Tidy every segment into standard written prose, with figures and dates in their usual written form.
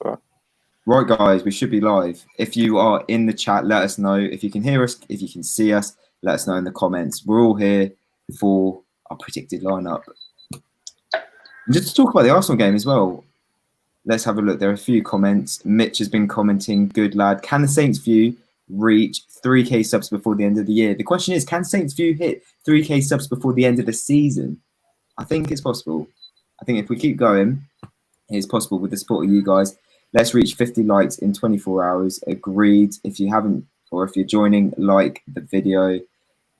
all right. Right, guys, we should be live. If you are in the chat, let us know. If you can hear us, if you can see us, let us know in the comments. We're all here for our predicted lineup. And just to talk about the Arsenal game as well, let's have a look. There are a few comments. Mitch has been commenting, good lad. Can the Saints View reach 3K subs before the end of the year? The question is, can Saints View hit 3K subs before the end of the season? I think it's possible. I think if we keep going, it's possible with the support of you guys. Let's reach 50 likes in 24 hours. Agreed. If you haven't, or if you're joining, like the video.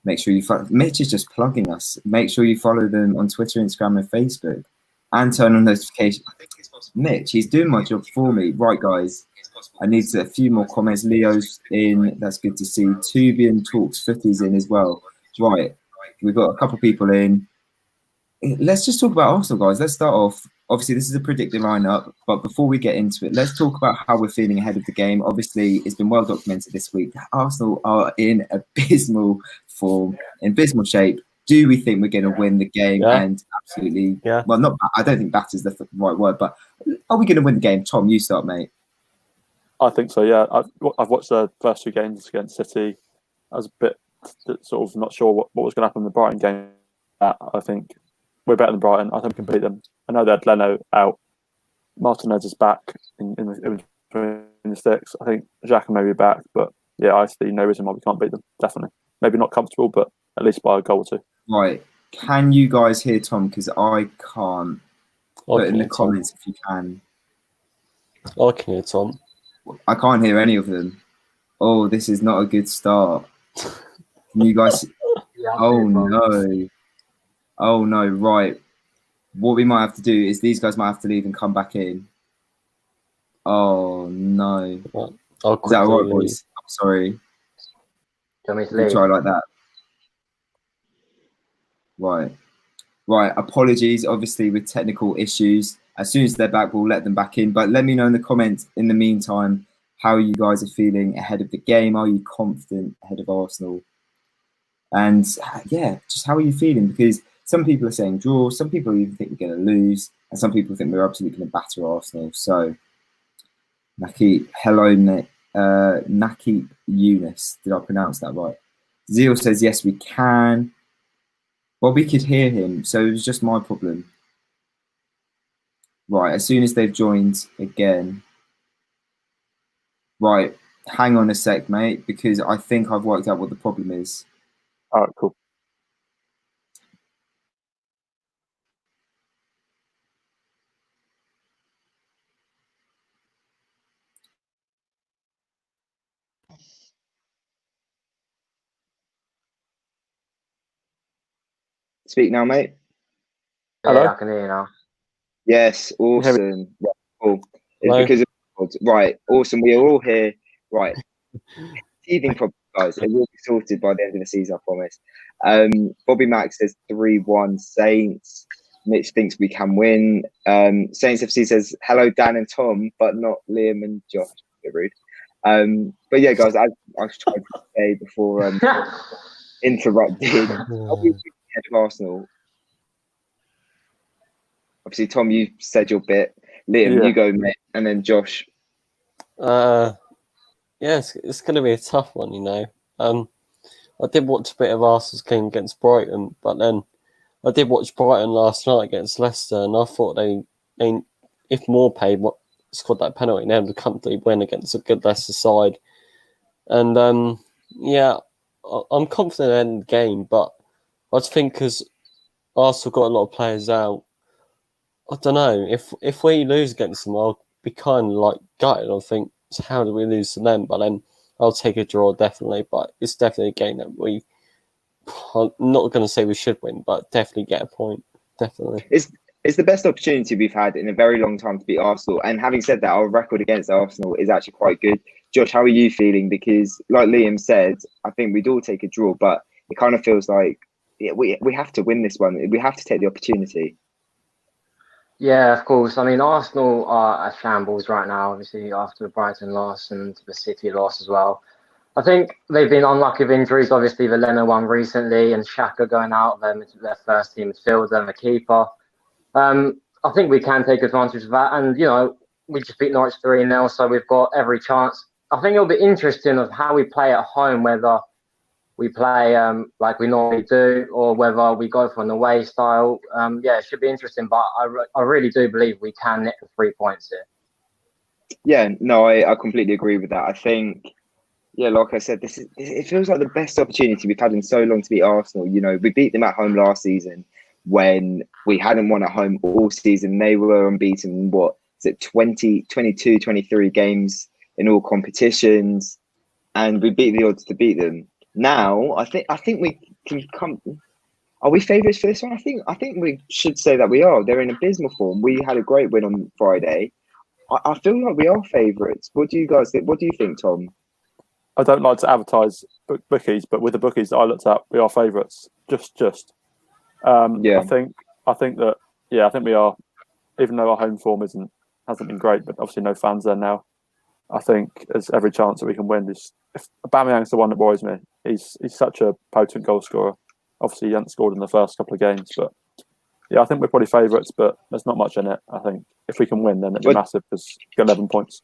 Make sure you follow. Mitch is just plugging us. Make sure you follow them on Twitter, Instagram, and Facebook. And turn on notifications. Mitch, he's doing my job for me. Right, guys. I need a few more comments. Leo's in. That's good to see. Tubian Talks Footy's in as well. Right. We've got a couple of people in. Let's just talk about Arsenal, guys. Let's start off. Obviously, this is a predicted lineup, but before we get into it, let's talk about how we're feeling ahead of the game. Obviously, it's been well documented this week that Arsenal are in abysmal form, in abysmal shape. Do we think we're going to win the game? Yeah. And absolutely, Yeah. well, not. I don't think that is the right word, but are we going to win the game? Tom, you start, mate. I think so, yeah. I've watched the first two games against City. I was a bit sort of not sure what was going to happen in the Brighton game. I think we're better than Brighton. I think we can beat them. I know they had Leno out. Martinez is back in the sticks. I think Xhaka may be back, but yeah, I see no reason why we can't beat them. Definitely. Maybe not comfortable, but at least by a goal or two. Right. Can you guys hear Tom? Because I can't. Put in the comments if you can. I can hear Tom. I can't hear any of them. Oh, this is not a good start. Can you guys? Oh no. Oh no, right. What we might have to do is these guys might have to leave and come back in. Oh no. Is that all right, boys? I'm sorry. Do you want me to leave? Try like that. Right. Right. Apologies, obviously, with technical issues. As soon as they're back, we'll let them back in. But let me know in the comments in the meantime how you guys are feeling ahead of the game. Are you confident ahead of Arsenal? And yeah, just how are you feeling? Because some people are saying draw, some people even think we're going to lose, and some people think we're absolutely going to batter Arsenal. So, Nakib, hello, Nakib Yunus. Did I pronounce that right? Zeal says, yes, we can. Well, we could hear him, so it was just my problem. Right, as soon as they've joined again. Right, hang on a sec, mate, because I think I've worked out what the problem is. All right, cool. Speak now, mate. Hello? Yeah, I can hear you now. Yes, awesome. Right, cool. It's Hello. because of right, awesome. We are all here. Right. Teething problems, guys. It will be sorted by the end of the season, I promise. Bobby Max says 3-1 Saints. Mitch thinks we can win. Saints FC says hello, Dan and Tom, but not Liam and Josh. A bit rude. But yeah, guys, I was trying to say before interrupted. How we ahead of Arsenal? Obviously, Tom, you said your bit. Liam, you go, mate, and then Josh. Yeah, it's going to be a tough one, you know. I did watch a bit of Arsenal's game against Brighton, but then I did watch Brighton last night against Leicester, and I thought they if Moorpay scored that penalty, they would comfortably win against a good Leicester side. And yeah, I'm confident in the game, but I just think because Arsenal got a lot of players out, I don't know. If we lose against them, I'll be kind of like gutted. I think, so how do we lose to them? But then I'll take a draw definitely. But it's definitely a game that I'm not going to say we should win, but definitely get a point. Definitely. It's the best opportunity we've had in a very long time to beat Arsenal. And having said that, our record against Arsenal is actually quite good. Josh, how are you feeling? Because like Liam said, I think we'd all take a draw, but it kind of feels like we have to win this one. We have to take the opportunity. Yeah, of course. I mean, Arsenal are a shambles right now, obviously, after the Brighton loss and the City loss as well. I think they've been unlucky with injuries. Obviously, the Leno one recently and Xhaka going out, their first team midfielder and the keeper. I think we can take advantage of that. And, you know, we just beat Norwich 3-0, so we've got every chance. I think it'll be interesting of how we play at home, whether we play like we normally do, or whether we go for an away style. It should be interesting, but I really do believe we can nick the 3 points here. Yeah, no, I completely agree with that. I think, yeah, like I said, it feels like the best opportunity we've had in so long to beat Arsenal. You know, we beat them at home last season when we hadn't won at home all season. They were unbeaten, what is it, 20, 22, 23 games in all competitions, and we beat the odds to beat them. Now, I think we can come. Are we favourites for this one? I think we should say that we are. They're in abysmal form. We had a great win on Friday. I feel like we are favourites. What do you guys think? What do you think, Tom? I don't like to advertise bookies, but with the bookies that I looked at, we are favourites. Just. Yeah. I think that. Yeah, I think we are. Even though our home form hasn't been great, but obviously no fans there now. I think there's every chance that we can win. If Aubameyang's the one that worries me. He's such a potent goal scorer. Obviously, he hasn't scored in the first couple of games, but yeah, I think we're probably favourites, but there's not much in it. I think if we can win, then it'd be massive because we've got 11 points.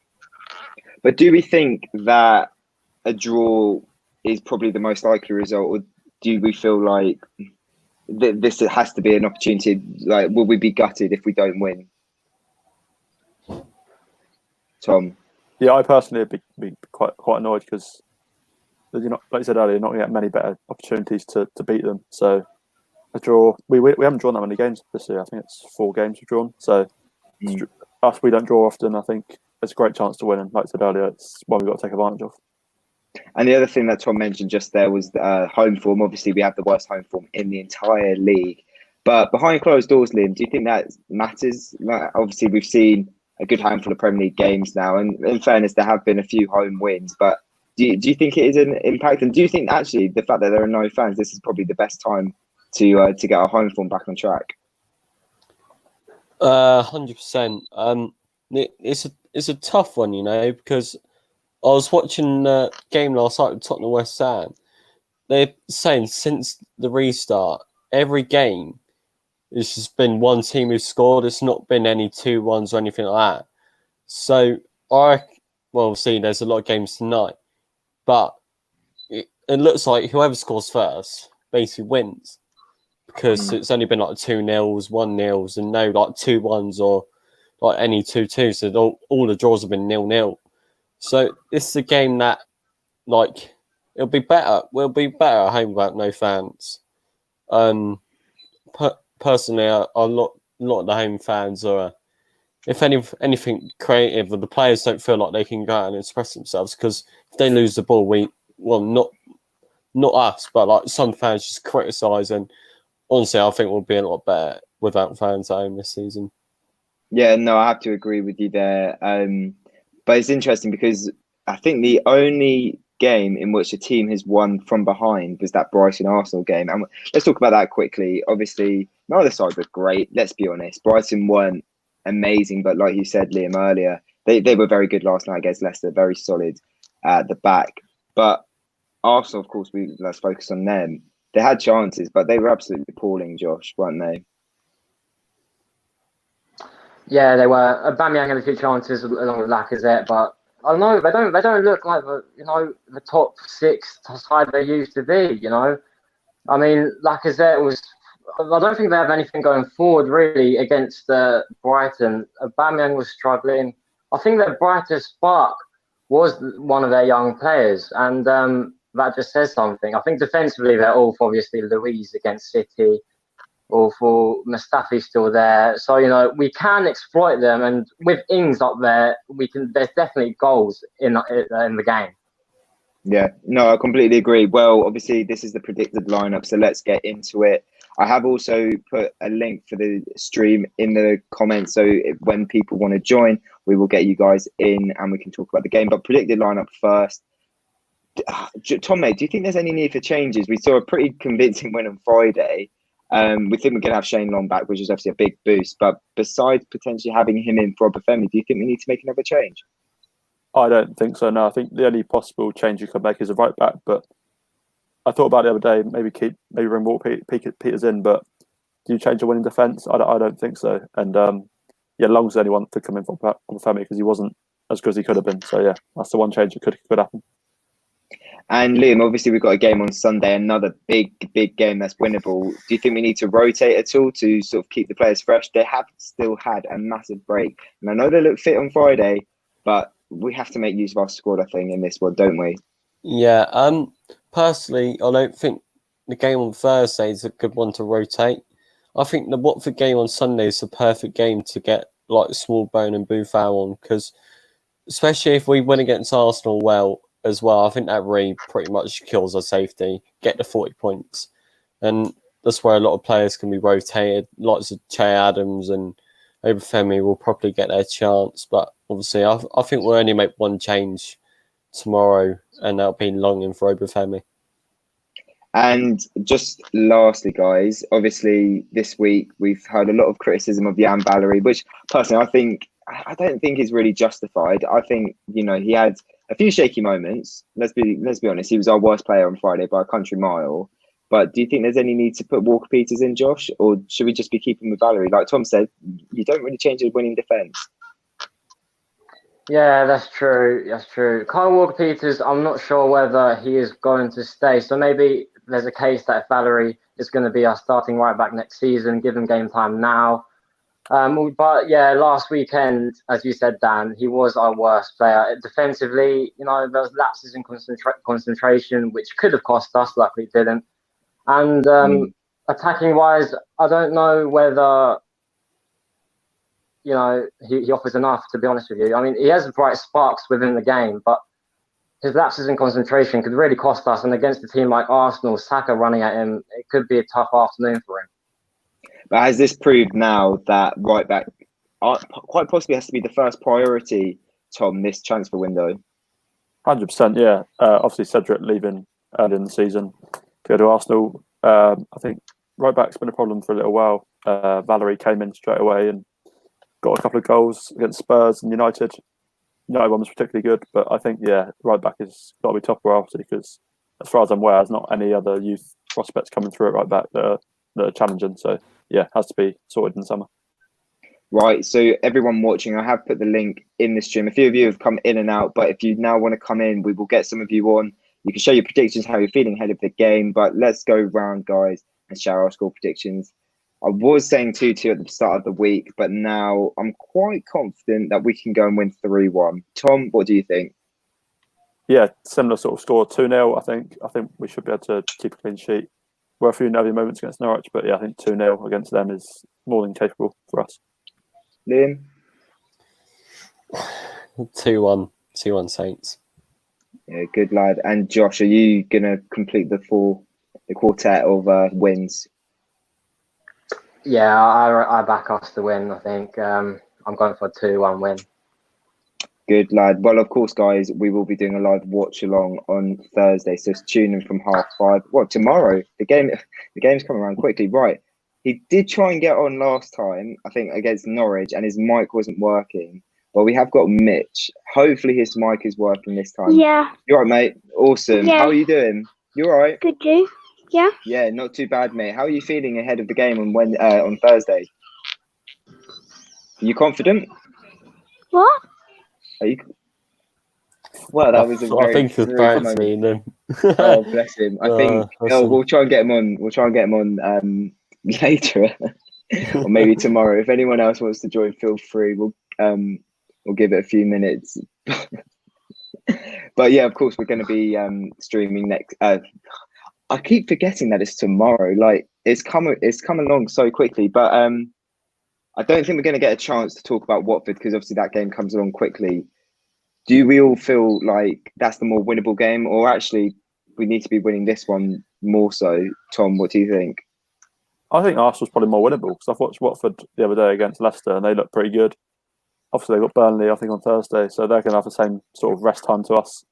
But do we think that a draw is probably the most likely result, or do we feel like this has to be an opportunity? Like, will we be gutted if we don't win? Tom? Yeah, I personally would be quite annoyed because you're not, like you said earlier, you're not going to get many better opportunities to beat them. So a draw, we haven't drawn that many games this year. I think it's 4 games we've drawn. So us, we don't draw often. I think it's a great chance to win, and like I said earlier, it's one we've got to take advantage of. And the other thing that Tom mentioned just there was home form. Obviously, we have the worst home form in the entire league. But behind closed doors, Liam, do you think that matters? Like, obviously, we've seen a good handful of Premier League games now, and in fairness, there have been a few home wins. But do you think it is an impact? And do you think actually the fact that there are no fans, this is probably the best time to get our home form back on track? 100%. It's a tough one, you know, because I was watching a game last night with Tottenham West Ham. They're saying since the restart, every game it's just been one team who scored. It's not been any 2-1s or anything like that. So see, there's a lot of games tonight, but it looks like whoever scores first basically wins, because it's only been like 2-0s, 1-0s, and no like 2-1s or like any 2-2s. So all the draws have been 0-0. So this is a game that, like, it'll be better. We'll be better at home without no fans. Personally, a lot of the home fans are, if anything, creative. The players don't feel like they can go out and express themselves, because if they lose the ball, not us, but like some fans just criticise. And honestly, I think we'll be a lot better without fans at home this season. Yeah, no, I have to agree with you there. But it's interesting because I think the only game in which a team has won from behind was that Brighton Arsenal game. And let's talk about that quickly. Obviously, neither side were great. Let's be honest. Brighton weren't amazing, but like you said, Liam, earlier, they were very good last night against Leicester, very solid at the back. But Arsenal, of course, let's focus on them. They had chances, but they were absolutely appalling, Josh, weren't they? Yeah, they were. Aubameyang had a few chances along with Lacazette, but I don't know, they don't look like the top 6 side they used to be. You know, I mean, Lacazette was. I don't think they have anything going forward really against Brighton. Aubameyang was struggling. I think their brightest spark was one of their young players, and that just says something. I think defensively they're all for, obviously, Luiz against City, or for Mustafi still there. So, we can exploit them, and with Ings up there, there's definitely goals in the game. Yeah, no, I completely agree. Well, obviously, this is the predicted lineup, so let's get into it. I have also put a link for the stream in the comments, so when people want to join, we will get you guys in and we can talk about the game. But predicted lineup first. Tom, mate, do you think there's any need for changes? We saw a pretty convincing win on Friday. We think we're going to have Shane Long back, which is obviously a big boost. But besides potentially having him in for Obafemi, do you think we need to make another change? I don't think so. No, I think the only possible change you could make is a right back. But I thought about it the other day. Maybe bring Walker Peters in. But do you change a winning defence? I don't think so. And yeah, Long's the only one to come in for Obafemi because he wasn't as good as he could have been. So yeah, that's the one change that could happen. And Liam, obviously we've got a game on Sunday, another big game that's winnable. Do you think we need to rotate at all to sort of keep the players fresh? They have still had a massive break. And I know they look fit on Friday, but we have to make use of our squad, I think, in this one, don't we? Yeah. Personally, I don't think the game on Thursday is a good one to rotate. I think the Watford game on Sunday is the perfect game to get like Smallbone and Buffon on, because especially if we win against Arsenal well as well, I think that really pretty much kills our safety, get the 40 points. And that's where a lot of players can be rotated. Lots of Che Adams and Obafemi will probably get their chance. But obviously, I think we'll only make one change tomorrow, and that'll be Longing for Obafemi. And just lastly, guys, obviously this week we've heard a lot of criticism of Jan Valery, which personally I don't think is really justified. I think, he had a few shaky moments. Let's be honest, he was our worst player on Friday by a country mile. But do you think there's any need to put Walker-Peters in, Josh, or should we just be keeping with Valery? Like Tom said, you don't really change a winning defence. Yeah, that's true. That's true. Kyle Walker-Peters, I'm not sure whether he is going to stay. So maybe there's a case that if Valery is going to be our starting right back next season, give him game time now. But yeah, last weekend, as you said, Dan, he was our worst player. Defensively, there was lapses in concentration, which could have cost us, luckily it didn't. And attacking-wise, I don't know whether he offers enough, to be honest with you. I mean, he has bright sparks within the game, but his lapses in concentration could really cost us. And against a team like Arsenal, Saka running at him, it could be a tough afternoon for him. But has this proved now that right back quite possibly has to be the first priority, Tom, this transfer window? 100%, yeah. Obviously, Cedric leaving early in the season to go to Arsenal. I think right back's been a problem for a little while. Valery came in straight away and got a couple of goals against Spurs and United. No one was particularly good, but I think, right back has got to be top priority because, as far as I'm aware, there's not any other youth prospects coming through at right back that are challenging. So, has to be sorted in the summer. Right, so everyone watching, I have put the link in the stream. A few of you have come in and out, but if you now want to come in, we will get some of you on. You can share your predictions, how you're feeling ahead of the game, but let's go round, guys, and share our score predictions. I was saying 2-2 at the start of the week, but now I'm quite confident that we can go and win 3-1. Tom, what do you think? Yeah, similar sort of score, 2-0, I think. I think we should be able to keep a clean sheet. Were a few nervy moments against Norwich, but I think 2-0 against them is more than capable for us. Liam? 2-1 Saints. Yeah, good lad. And Josh, are you going to complete the quartet of wins? Yeah, I back us to win, I think. I'm going for a 2-1 win. Good lad. Well, of course, guys, we will be doing a live watch along on Thursday. So tune in from 5:30. Well, tomorrow. The game's coming around quickly. Right. He did try and get on last time, I think, against Norwich, and his mic wasn't working. But we have got Mitch. Hopefully his mic is working this time. Yeah. You all right, mate? Awesome. Yeah. How are you doing? You all right? Good, you? Yeah. Yeah, not too bad, mate. How are you feeling ahead of the game on Thursday? Are you confident? What? Are you? Well, that was a very I think it's brief moment. him. Oh, bless him. I think we'll try and get him on. We'll try and get him on later, or maybe tomorrow. If anyone else wants to join, feel free. We'll give it a few minutes. But yeah, of course, we're going to be streaming next. I keep forgetting that it's tomorrow. Like it's come along so quickly. But I don't think we're going to get a chance to talk about Watford because obviously that game comes along quickly. Do we all feel like that's the more winnable game, or actually we need to be winning this one more so? Tom, what do you think? I think Arsenal's probably more winnable because I've watched Watford the other day against Leicester and they look pretty good. Obviously, they've got Burnley, I think, on Thursday, so they're going to have the same sort of rest time to us.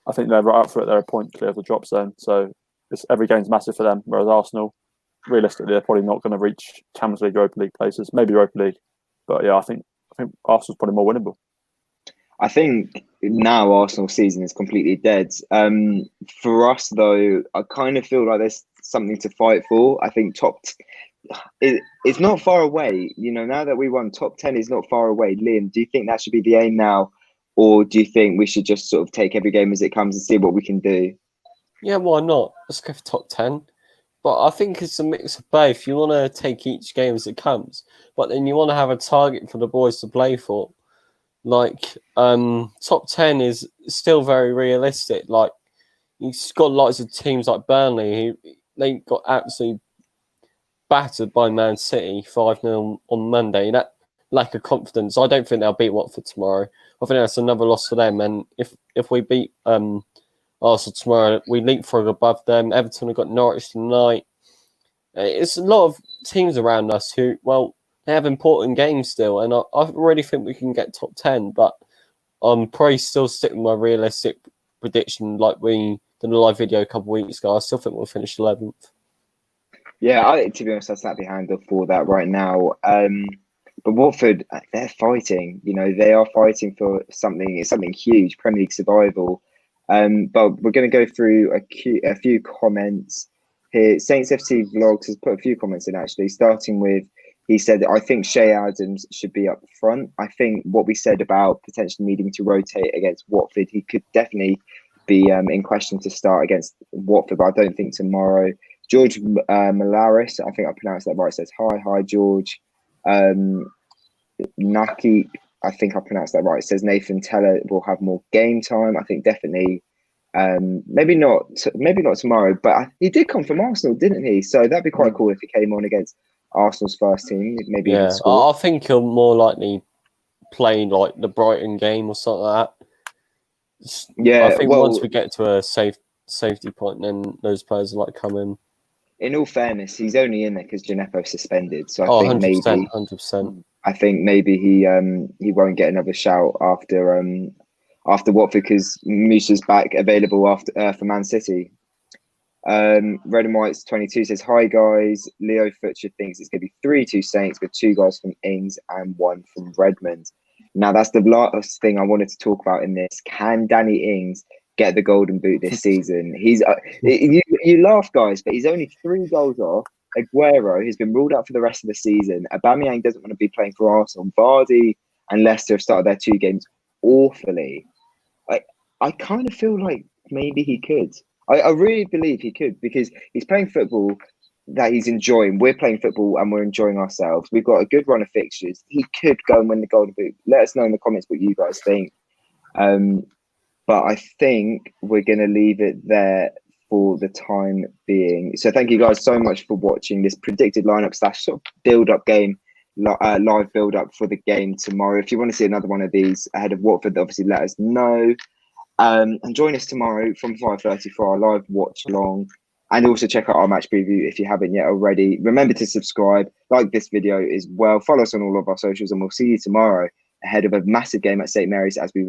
I think they're right up for it. They're a point clear of the drop zone, so every game's massive for them, whereas Arsenal, realistically, they're probably not going to reach Champions League, Europa League places, maybe Europa League. But yeah, I think Arsenal's probably more winnable. I think now Arsenal's season is completely dead. For us, though, I kind of feel like there's something to fight for. I think top it's not far away. You know, now that we won, top 10 is not far away. Liam, do you think that should be the aim now? Or do you think we should just sort of take every game as it comes and see what we can do? Yeah, why not? Let's go for top 10. But I think it's a mix of both. You want to take each game as it comes, but then you want to have a target for the boys to play for. Like, top 10 is still very realistic. Like, you've got lots of teams like Burnley who they got absolutely battered by Man City 5-0 on Monday. That lack of confidence, I don't think they'll beat Watford tomorrow. I think that's another loss for them. And if we beat Arsenal tomorrow, we leapfrog above them. Everton have got Norwich tonight. It's a lot of teams around us who, well, they have important games still, and I really think we can get top 10, but I'm probably still sticking with my realistic prediction like we did a live video a couple of weeks ago. I still think we'll finish 11th. Yeah, to be honest, I'd snap your hand off for that right now. But Watford, they're fighting. You know, they are fighting for something. It's something huge, Premier League survival. But we're going to go through a few comments here. Saints FC Vlogs has put a few comments in, actually, starting with, he said, I think Shea Adams should be up front. I think what we said about potentially needing to rotate against Watford, he could definitely be in question to start against Watford, but I don't think tomorrow. George Malaris, I think I pronounced that right, says, hi, George. Naki, I think I pronounced that right, says Nathan Teller will have more game time. I think definitely, maybe not tomorrow, but he did come from Arsenal, didn't he? So that'd be quite cool if he came on against Arsenal's first team. Maybe yeah, I think he'll more likely play like the Brighton game or something like that. Yeah, I think once we get to a safety point, then those players will like come in. In all fairness, he's only in there because Gineppo's suspended. So I think 100%, maybe 100%. I think maybe he won't get another shout after Watford because Musa's back available after for Man City. Red and White's 22 says, hi guys, Leo Futcher thinks it's going to be 3-2 Saints with 2 guys from Ings and 1 from Redmond. Now that's the last thing I wanted to talk about in this. Can Danny Ings get the golden boot this season? He's you laugh, guys, but he's only 3 goals off. Aguero has been ruled out for the rest of the season. Aubameyang doesn't want to be playing for Arsenal. Vardy and Leicester have started their 2 games awfully. I kind of feel like maybe he could. I really believe he could because he's playing football that he's enjoying. We're playing football and we're enjoying ourselves. We've got a good run of fixtures. He could go and win the golden boot. Let us know in the comments what you guys think. But I think we're going to leave it there for the time being. So thank you guys so much for watching this predicted lineup / sort of build-up game, live build-up for the game tomorrow. If you want to see another one of these ahead of Watford, obviously let us know. And join us tomorrow from 5:30 for our live watch along. And also check out our match preview if you haven't yet already. Remember to subscribe, like this video as well. Follow us on all of our socials, and we'll see you tomorrow ahead of a massive game at St Mary's as we